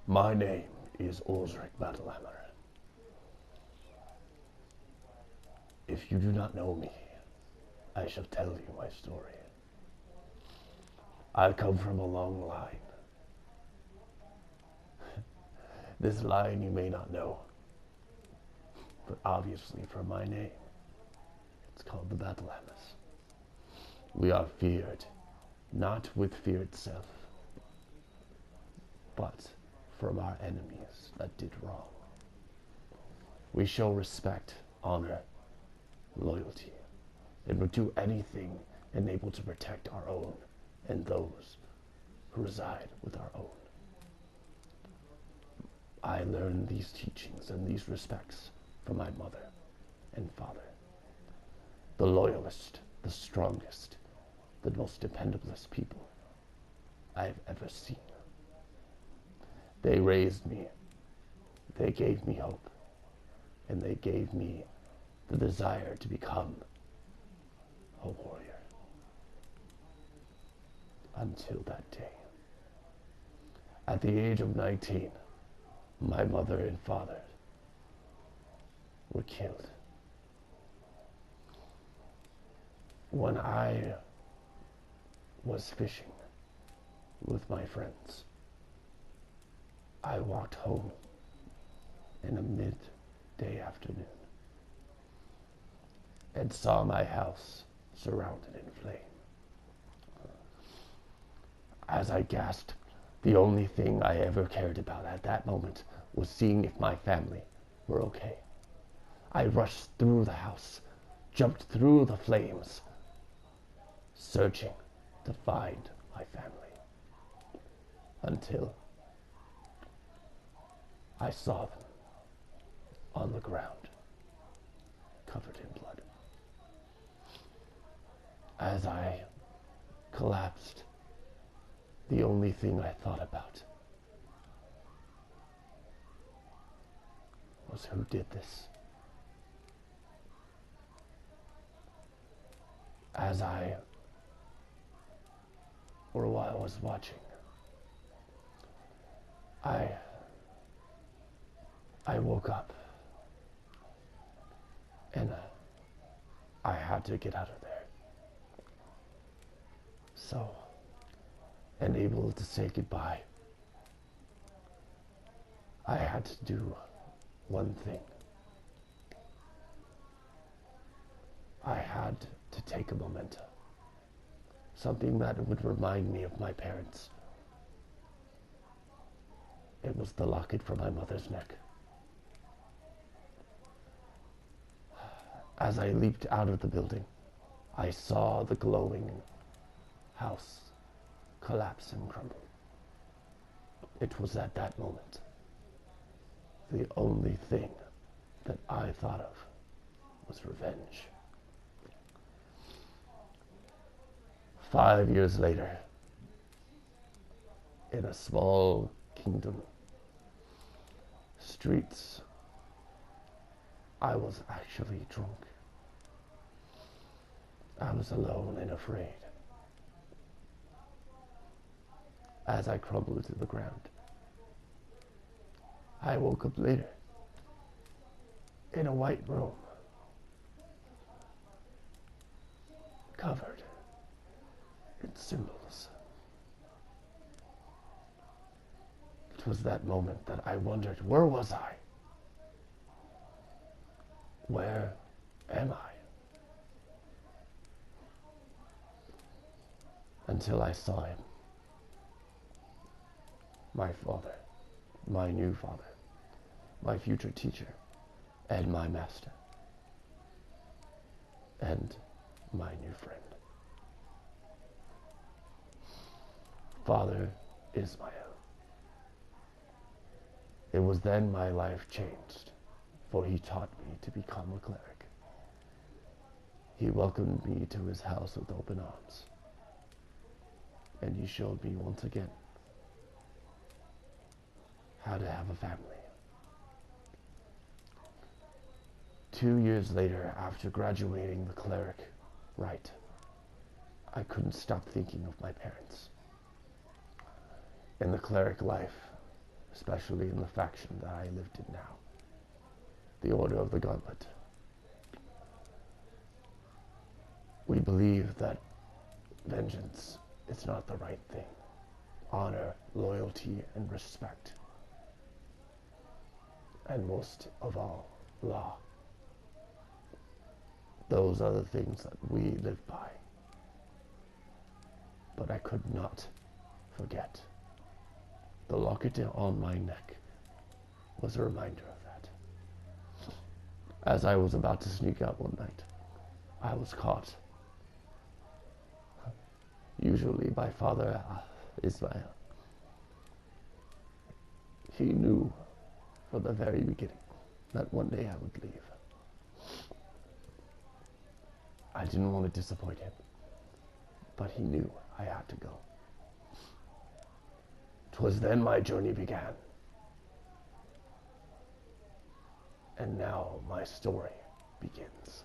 My name is Ulrich Battlehammer. If you do not know me, I shall tell you my story. I come from a long line. This line you may not know, but obviously from my name, it's called the Battlehammers. We are feared, not with fear itself, but from our enemies that did wrong. We show respect, honor, loyalty, and would do anything enabled to protect our own and those who reside with our own. I learned these teachings and these respects from my mother and father. The loyalist, the strongest, the most dependablest people I have ever seen. They raised me, they gave me hope, and they gave me the desire to become a warrior. Until that day. At the age of 19, my mother and father were killed. When I was fishing with my friends, I walked home in a midday afternoon and saw my house surrounded in flame. As I gasped, the only thing I ever cared about at that moment was seeing if my family were okay. I rushed through the house, jumped through the flames, searching to find my family, until I saw them on the ground, covered in blood. As I collapsed, the only thing I thought about was who did this. As I, for a while, was watching, I woke up and I had to get out of there. So, unable to say goodbye, I had to do one thing. I had to take a memento, something that would remind me of my parents. It was the locket from my mother's neck. As I leaped out of the building, I saw the glowing house collapse and crumble. It was at that moment the only thing that I thought of was revenge. 5 years later, in a small kingdom, streets, I was actually drunk. I was alone and afraid. As I crumbled to the ground, I woke up later in a white room, covered in symbols. It was that moment that I wondered, where was I? Where am I? Until I saw him. My father, my new father, my future teacher, and my master, and my new friend. Father Ismail. It was then my life changed, for he taught me to become a cleric. He welcomed me to his house with open arms, and he showed me once again how to have a family. 2 years later, after graduating the cleric rite, I couldn't stop thinking of my parents. In the cleric life, especially in the faction that I lived in now, the Order of the Gauntlet. We believe that vengeance is not the right thing. Honor, loyalty, and respect. And most of all, law. Those are the things that we live by. But I could not forget. The locket on my neck was a reminder of that. As I was about to sneak out one night, I was caught. Usually by Father Ismail. He knew from the very beginning that one day I would leave. I didn't want to disappoint him, but he knew I had to go. 'Twas then my journey began. And now my story begins.